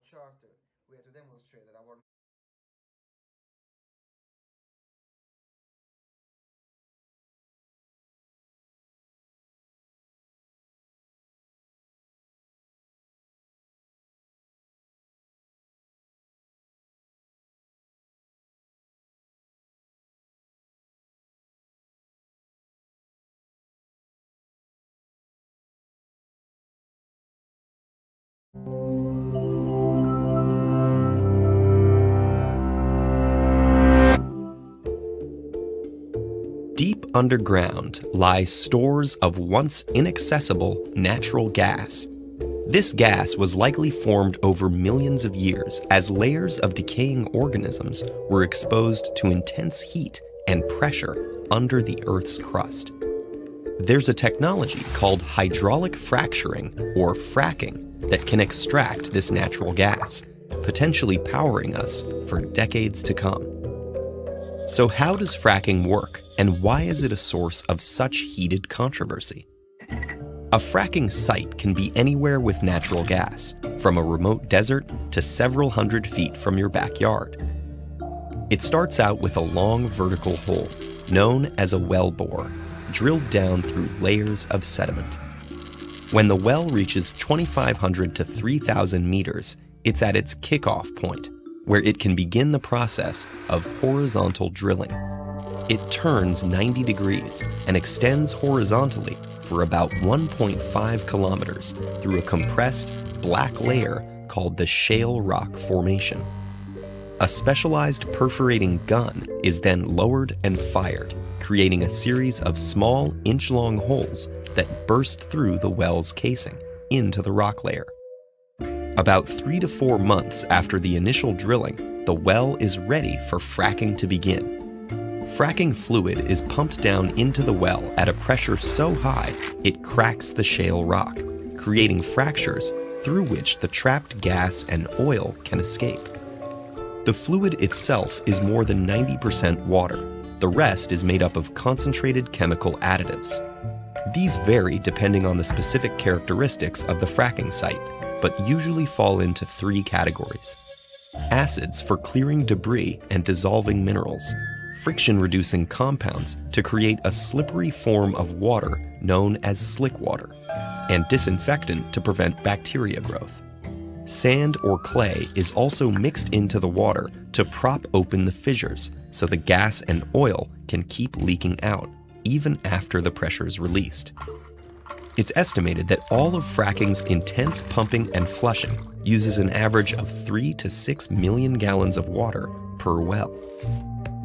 charter, we have to demonstrate that our Deep underground lie stores of once inaccessible natural gas. This gas was likely formed over millions of years as layers of decaying organisms were exposed to intense heat and pressure under the Earth's crust. There's a technology called hydraulic fracturing, or fracking, that can extract this natural gas, potentially powering us for decades to come. So how does fracking work, and why is it a source of such heated controversy? A fracking site can be anywhere with natural gas, from a remote desert to several hundred feet from your backyard. It starts out with a long vertical hole, known as a well bore, drilled down through layers of sediment. When the well reaches 2,500 to 3,000 meters, it's at its kickoff point, where it can begin the process of horizontal drilling. It turns 90 degrees and extends horizontally for about 1.5 kilometers through a compressed black layer called the shale rock formation. A specialized perforating gun is then lowered and fired, creating a series of small inch-long holes that burst through the well's casing into the rock layer. About 3 to 4 months after the initial drilling, the well is ready for fracking to begin. Fracking fluid is pumped down into the well at a pressure so high it cracks the shale rock, creating fractures through which the trapped gas and oil can escape. The fluid itself is more than 90% water. The rest is made up of concentrated chemical additives. These vary depending on the specific characteristics of the fracking site, but usually fall into 3 categories. Acids for clearing debris and dissolving minerals, friction-reducing compounds to create a slippery form of water known as slick water, and disinfectant to prevent bacteria growth. Sand or clay is also mixed into the water to prop open the fissures so the gas and oil can keep leaking out, even after the pressure is released. It's estimated that all of fracking's intense pumping and flushing uses an average of 3 to 6 million gallons of water per well.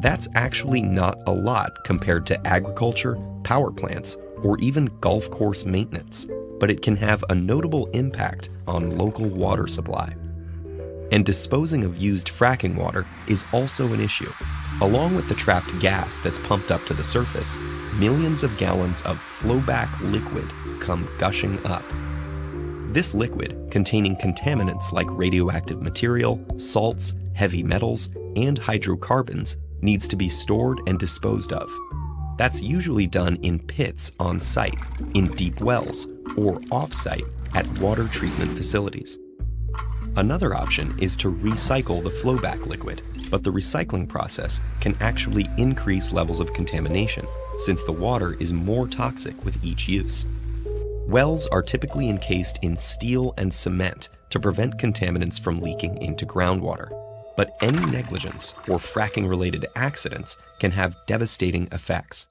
That's actually not a lot compared to agriculture, power plants, or even golf course maintenance, but it can have a notable impact on local water supply. And disposing of used fracking water is also an issue. Along with the trapped gas that's pumped up to the surface, millions of gallons of flowback liquid come gushing up. This liquid, containing contaminants like radioactive material, salts, heavy metals, and hydrocarbons, needs to be stored and disposed of. That's usually done in pits on site, in deep wells, or off-site at water treatment facilities. Another option is to recycle the flowback liquid, but the recycling process can actually increase levels of contamination, since the water is more toxic with each use. Wells are typically encased in steel and cement to prevent contaminants from leaking into groundwater. But any negligence or fracking-related accidents can have devastating effects.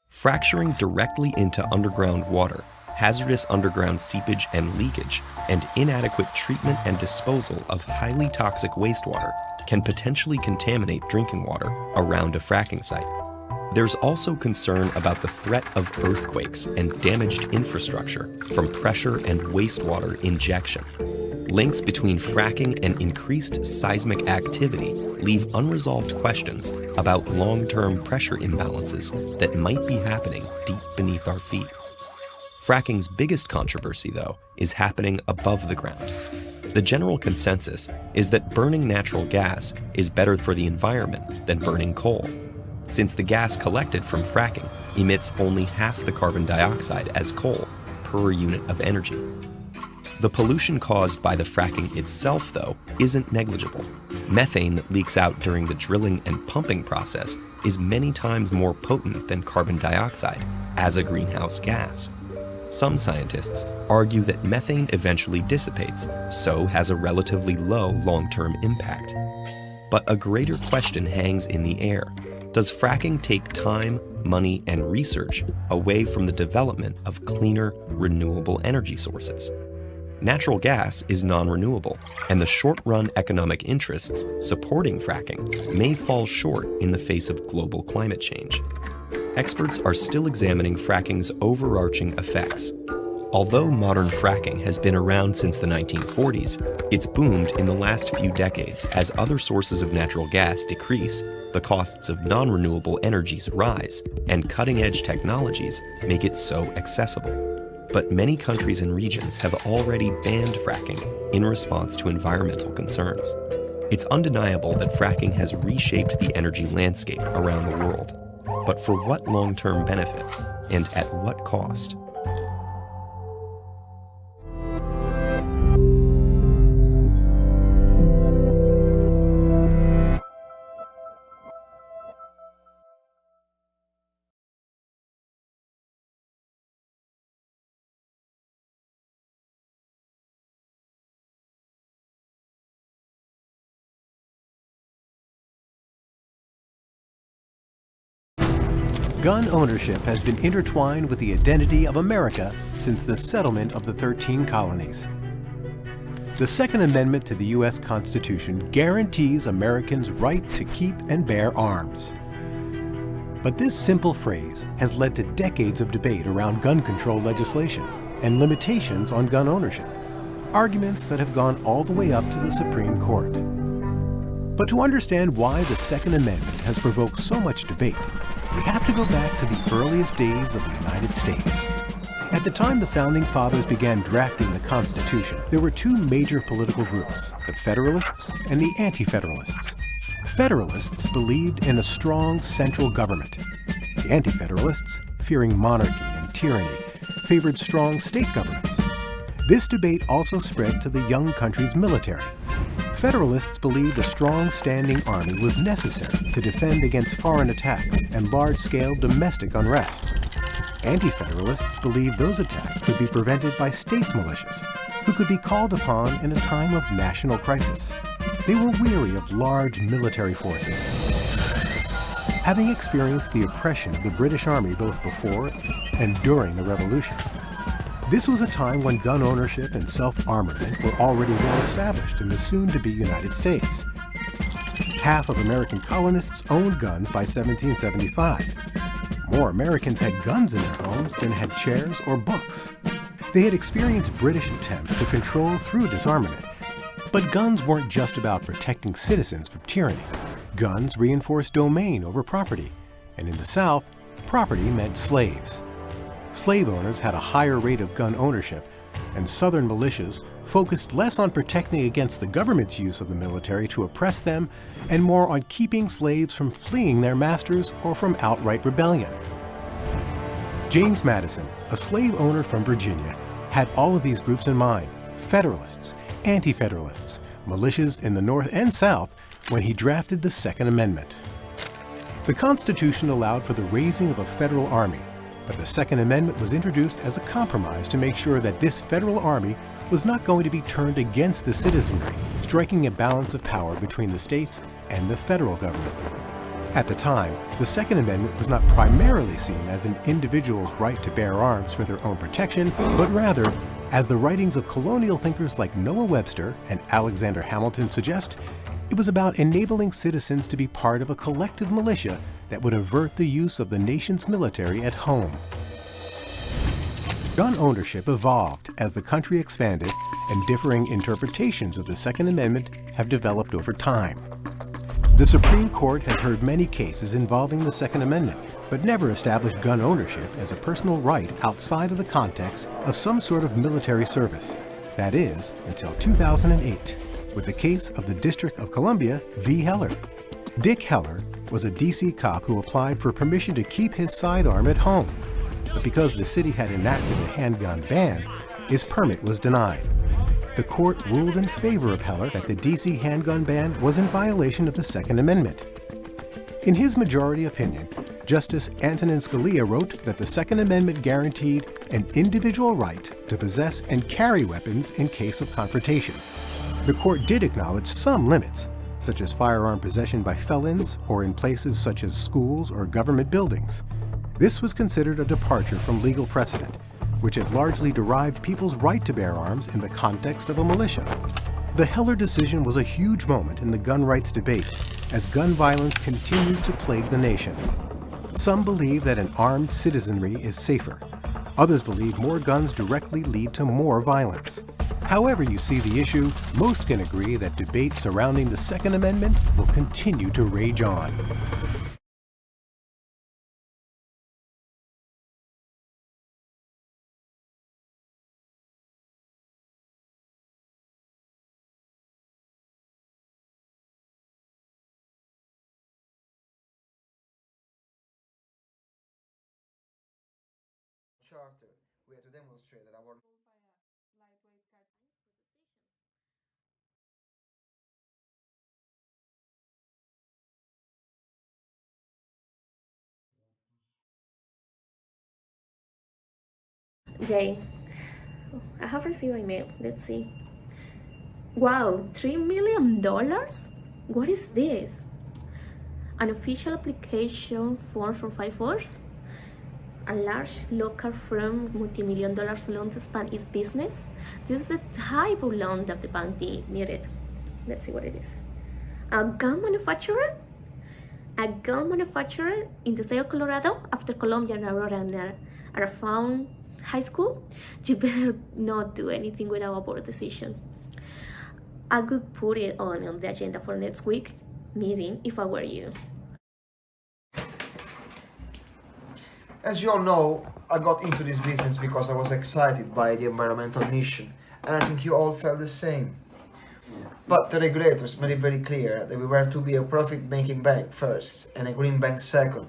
Fracturing directly into underground water, hazardous underground seepage and leakage, and inadequate treatment and disposal of highly toxic wastewater can potentially contaminate drinking water around a fracking site. There's also concern about the threat of earthquakes and damaged infrastructure from pressure and wastewater injection. Links between fracking and increased seismic activity leave unresolved questions about long-term pressure imbalances that might be happening deep beneath our feet. Fracking's biggest controversy, though, is happening above the ground. The general consensus is that burning natural gas is better for the environment than burning coal, since the gas collected from fracking emits only half the carbon dioxide as coal per unit of energy. The pollution caused by the fracking itself, though, isn't negligible. Methane that leaks out during the drilling and pumping process is many times more potent than carbon dioxide as a greenhouse gas. Some scientists argue that methane eventually dissipates, so has a relatively low long-term impact. But a greater question hangs in the air. Does fracking take time, money, and research away from the development of cleaner, renewable energy sources? Natural gas is non-renewable, and the short-run economic interests supporting fracking may fall short in the face of global climate change. Experts are still examining fracking's overarching effects. Although modern fracking has been around since the 1940s, it's boomed in the last few decades as other sources of natural gas decrease, the costs of non-renewable energies rise, and cutting-edge technologies make it so accessible. But many countries and regions have already banned fracking in response to environmental concerns. It's undeniable that fracking has reshaped the energy landscape around the world. But for what long-term benefit, and at what cost? Gun ownership has been intertwined with the identity of America since the settlement of the 13 colonies. The Second Amendment to the U.S. Constitution guarantees Americans' right to keep and bear arms. But this simple phrase has led to decades of debate around gun control legislation and limitations on gun ownership, arguments that have gone all the way up to the Supreme Court. But to understand why the Second Amendment has provoked so much debate, we have to go back to the earliest days of the United States. At the time the Founding Fathers began drafting the Constitution, there were two major political groups, the Federalists and the Anti-Federalists. Federalists believed in a strong central government. The Anti-Federalists, fearing monarchy and tyranny, favored strong state governments. This debate also spread to the young country's military. Federalists believed a strong standing army was necessary to defend against foreign attacks and large-scale domestic unrest. Anti-Federalists believed those attacks could be prevented by states' militias, who could be called upon in a time of national crisis. They were weary of large military forces, having experienced the oppression of the British Army both before and during the Revolution. This was a time when gun ownership and self-armament were already well established in the soon-to-be United States. Half of American colonists owned guns by 1775. More Americans had guns in their homes than had chairs or books. They had experienced British attempts to control through disarmament. But guns weren't just about protecting citizens from tyranny. Guns reinforced domain over property, and in the South, property meant slaves. Slave owners had a higher rate of gun ownership, and Southern militias focused less on protecting against the government's use of the military to oppress them and more on keeping slaves from fleeing their masters or from outright rebellion. James Madison, a slave owner from Virginia, had all of these groups in mind: Federalists, Anti-Federalists, militias in the North and South, when he drafted the Second Amendment. The Constitution allowed for the raising of a federal army, but the Second Amendment was introduced as a compromise to make sure that this federal army was not going to be turned against the citizenry, striking a balance of power between the states and the federal government. At the time, the Second Amendment was not primarily seen as an individual's right to bear arms for their own protection, but rather, as the writings of colonial thinkers like Noah Webster and Alexander Hamilton suggest, it was about enabling citizens to be part of a collective militia that would avert the use of the nation's military at home. Gun ownership evolved as the country expanded, and differing interpretations of the Second Amendment have developed over time. The Supreme Court has heard many cases involving the Second Amendment, but never established gun ownership as a personal right outside of the context of some sort of military service. That is, until 2008, with the case of the District of Columbia v. Heller. Dick Heller was a D.C. cop who applied for permission to keep his sidearm at home. But because the city had enacted a handgun ban, his permit was denied. the court ruled in favor of Heller that the DC handgun ban was in violation of the Second Amendment. In his majority opinion, Justice Antonin Scalia wrote that the Second Amendment guaranteed an individual right to possess and carry weapons in case of confrontation. The court did acknowledge some limits, such as firearm possession by felons or in places such as schools or government buildings. This was considered a departure from legal precedent, which had largely derived people's right to bear arms in the context of a militia. The Heller decision was a huge moment in the gun rights debate, as gun violence continues to plague the nation. Some believe that an armed citizenry is safer. Others believe more guns directly lead to more violence. However you see the issue, most can agree that debate surrounding the Second Amendment will continue to rage on. Charter, we have to demonstrate that our Jay, I have received an email. Let's see. Wow, $3 million? What is this? An official application form for 5 hours? A large local firm multi-million dollars loan to expand its business? This is the type of loan that the bank needed. Let's see what it is. A gun manufacturer? A gun manufacturer in the state of Colorado after Columbia and Aurora are found high school? You better not do anything without a board decision. I could put it on the agenda for next week meeting if I were you. As you all know, I got into this business because I was excited by the environmental mission, and I think you all felt the same. But the regulators made it very clear that we were to be a profit-making bank first and a green bank second.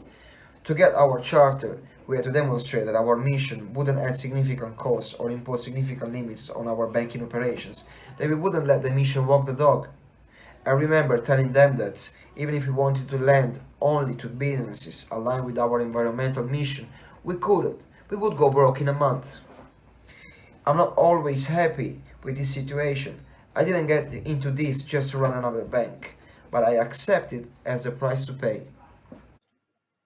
To get our charter, we had to demonstrate that our mission wouldn't add significant costs or impose significant limits on our banking operations, that we wouldn't let the mission walk the dog. I remember telling them that even if we wanted to lend only to businesses aligned with our environmental mission, we couldn't. We would go broke in a month. I'm not always happy with this situation. I didn't get into this just to run another bank, but I accept it as the price to pay.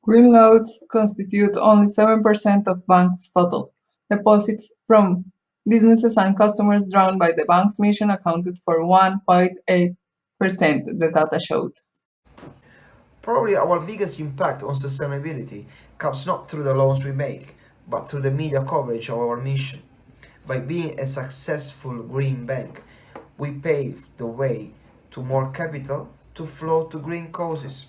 Green loans constitute only 7% of banks' total. Deposits from businesses and customers drawn by the bank's mission accounted for 1.8%, the data showed. Probably our biggest impact on sustainability comes not through the loans we make, but through the media coverage of our mission. By being a successful green bank, we pave the way to more capital to flow to green causes.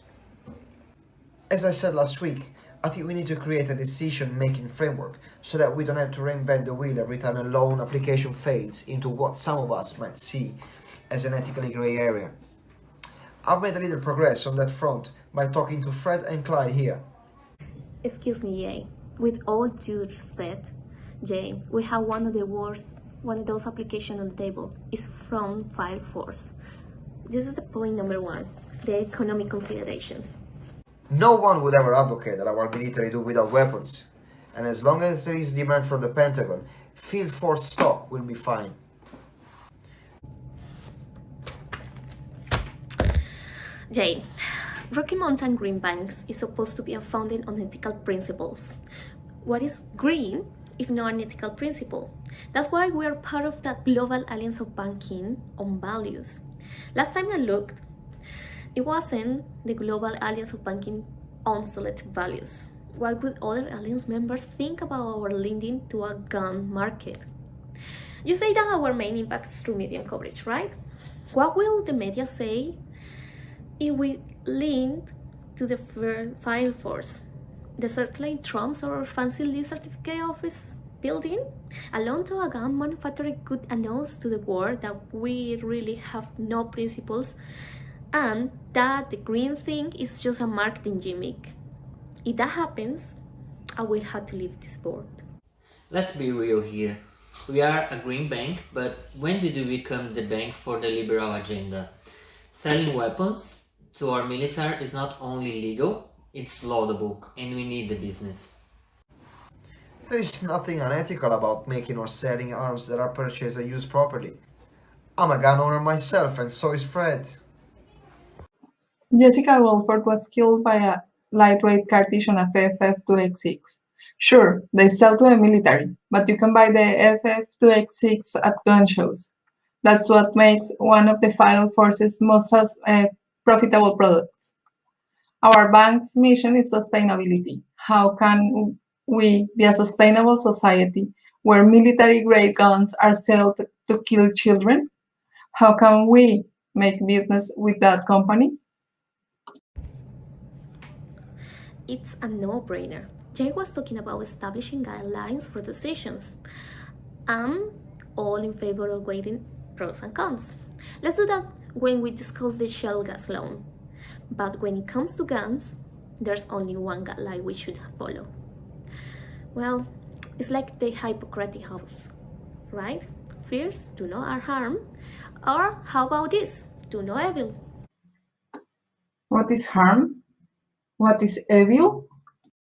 As I said last week, I think we need to create a decision-making framework so that we don't have to reinvent the wheel every time a loan application fades into what some of us might see as an ethically grey area. I've made a little progress on that front by talking to Fred and Clyde here. Excuse me, Jay. With all due respect, Jay, we have one of those applications on the table. It's from File Force. This is the point number 1, the economic considerations. No one would ever advocate that our military do without weapons. And as long as there is demand from the Pentagon, field force stock will be fine. Jay, Rocky Mountain Green Banks is supposed to be founded on ethical principles. What is green if not an ethical principle? That's why we are part of that global alliance of banking on values. Last time I looked, it wasn't the global alliance of banking on selective values. What would other alliance members think about our lending to a gun market? You say that our main impact is through media coverage, right? What will the media say if we link to the file force? The circulating trumps our fancy lease certificate office building? Alone to a gun manufacturer could announce to the world that we really have no principles and that the green thing is just a marketing gimmick. If that happens, I will have to leave this board. Let's be real here. We are a green bank, but when did we become the bank for the liberal agenda? Selling weapons to our military is not only legal, it's laudable, and we need the business. There is nothing unethical about making or selling arms that are purchased and used properly. I'm a gun owner myself, and so is Fred. Jessica Wolford was killed by a lightweight Cartesian FFF2X6. Sure, they sell to the military, but you can buy the FF2X6 at gun shows. That's what makes one of the File Force's most profitable products. Our bank's mission is sustainability. How can we be a sustainable society where military-grade guns are sold to kill children? How can we make business with that company? It's a no-brainer. Jay was talking about establishing guidelines for decisions. I'm all in favor of weighing pros and cons. Let's do that when we discuss the shell gas loan. But when it comes to guns, there's only one guideline we should follow. Well, it's like the Hippocratic oath, right? First, do no harm, or how about this? Do no evil. What is harm? What is evil?